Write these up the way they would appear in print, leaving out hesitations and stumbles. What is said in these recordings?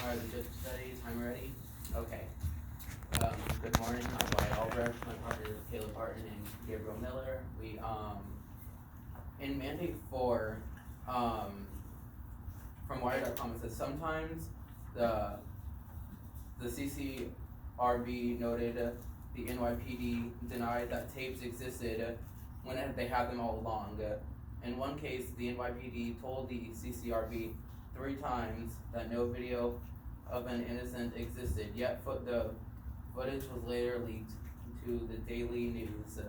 Alright, the judge study, time ready? Okay. Good morning, I'm Wyatt Albrecht, my partner is Caleb Barton and Gabriel Miller. We, in mandate 4, from wire.com it says sometimes the CCRB noted the NYPD denied that tapes existed when they had them all along. In one case, the NYPD told the CCRB 3 times that no video of an innocent existed, yet the footage was later leaked to the Daily News.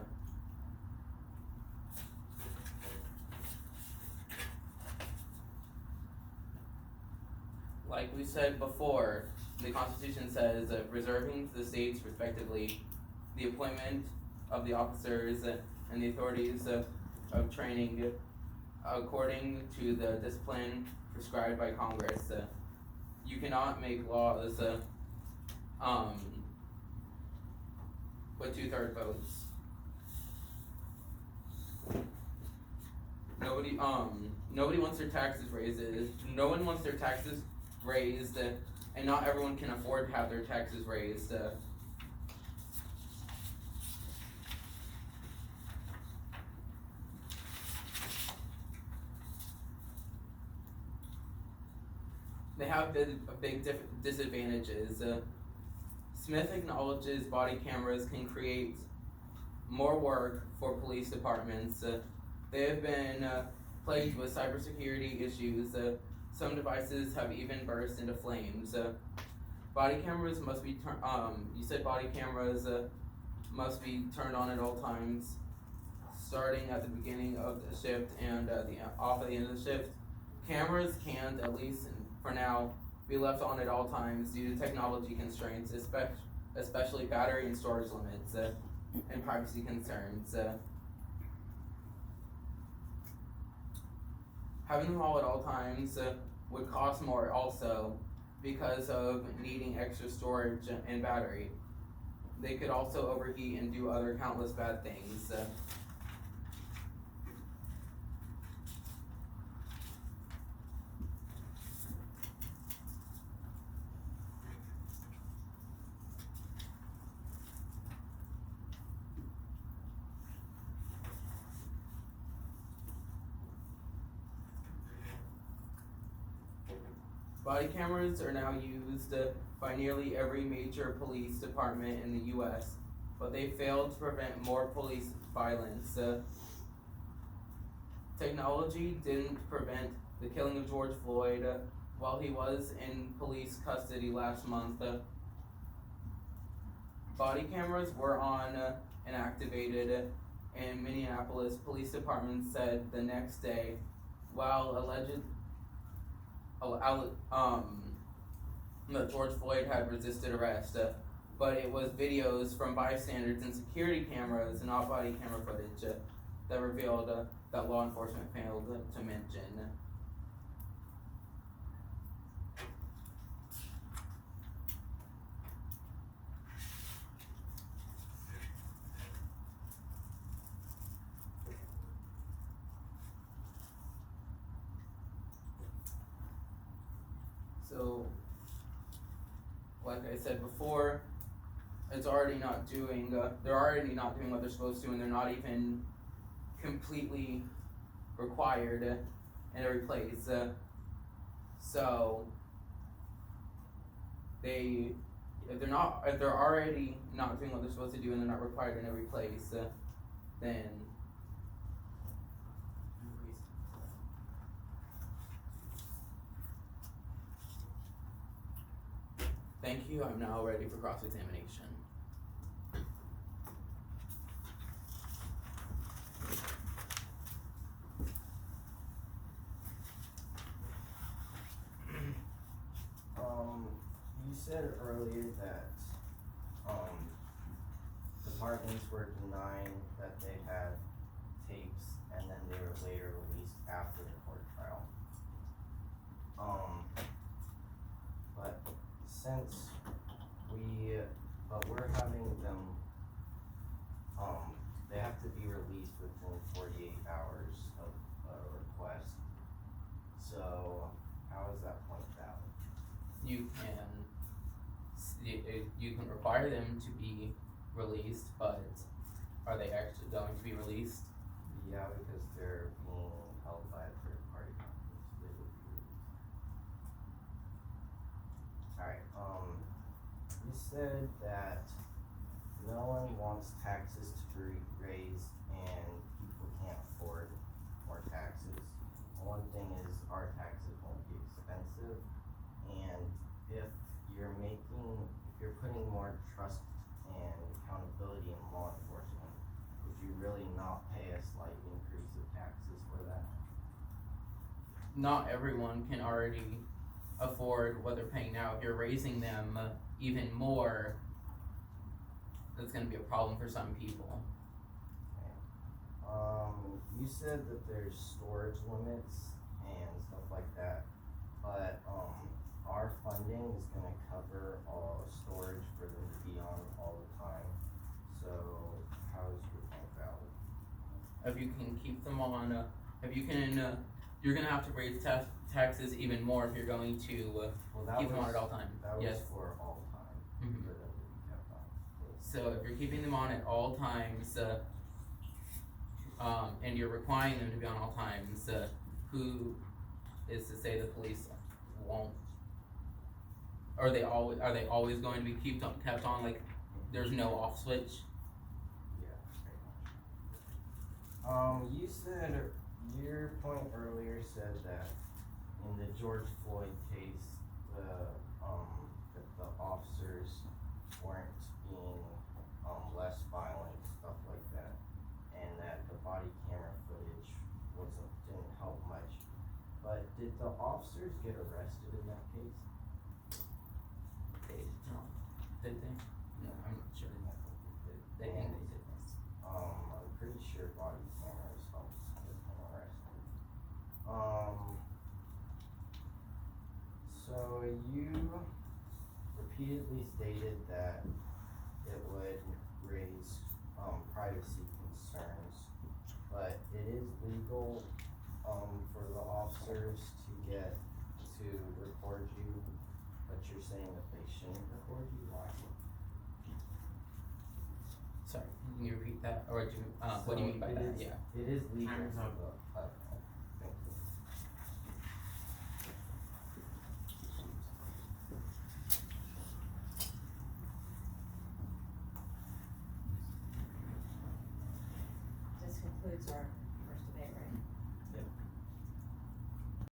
Like we said before, the Constitution says reserving to the states, respectively, the appointment of the officers and the authorities of training according to the discipline prescribed by Congress. You cannot make laws with 2/3 votes. Nobody wants their taxes raised. No one wants their taxes raised, and not everyone can afford to have their taxes raised. They have big disadvantages. Smith acknowledges body cameras can create more work for police departments. They have been plagued with cybersecurity issues. Some devices have even burst into flames. Body cameras must be you said body cameras must be turned on at all times, starting at the beginning of the shift and off at the end of the shift. Cameras can't, at least for now, be left on at all times due to technology constraints, especially battery and storage limits and privacy concerns. Having them all at all times would cost more also because of needing extra storage and battery. They could also overheat and do other countless bad things. Body cameras are now used by nearly every major police department in the U.S., but they failed to prevent more police violence. Technology didn't prevent the killing of George Floyd while he was in police custody last month. Body cameras were on and activated, and Minneapolis Police Department said the next day, while that George Floyd had resisted arrest, but it was videos from bystanders and security cameras, not body camera footage, that revealed that law enforcement failed to mention. So, like I said before, it's already not doing, they're already not doing what they're supposed to, and they're not even completely required in every place. So, if they're already not doing what they're supposed to do and they're not required in every place, then thank you, I'm now ready for cross-examination. You said earlier that departments were denying that they had tapes and then they were later released after the court trial. But since we're having them, they have to be released within 48 hours of a request. So how is that point valid? you can require them to be released, but are they actually going to be released? Yeah, because they're being held by a third party company, so they would be released. Alright, you said that no one wants taxes to be raised and people can't afford more taxes. One thing is our taxes won't be expensive, and if you're putting more trust and accountability in law enforcement, would you really not pay a slight increase of taxes for that? Not everyone can already afford what they're paying now. If you're raising them even more, that's gonna be a problem for some people. You said that there's storage limits and stuff like that, but, our funding is gonna cover all storage for them to be on all the time, so how is your point valid? If you can keep them on, you're gonna have to raise taxes even more if you're going to Well, keep them on at all times. That was Yes. for all time, Mhm. for them to be kept on. So if you're keeping them on at all times, and you're requiring them to be on all times, who is to say the police won't? Are they always going to be kept on, like, there's no off switch? Yeah, pretty much. You said, your point earlier said that in the George Floyd case, that the officers weren't being, less violent, stuff like that, and that the body camera footage didn't help much. But did the officers get arrested in that case? Did they? No, I'm not sure. I think they did. They think they did. I'm pretty sure body cameras helped get them arrested. So you repeatedly stated that it would raise, privacy concerns, but it is legal, for the officers to record you, but you're saying that they shouldn't record you, why? Sorry, can you repeat that, or what do you mean by So that? Yeah. It is legal Time's for up. the, thank you. This concludes our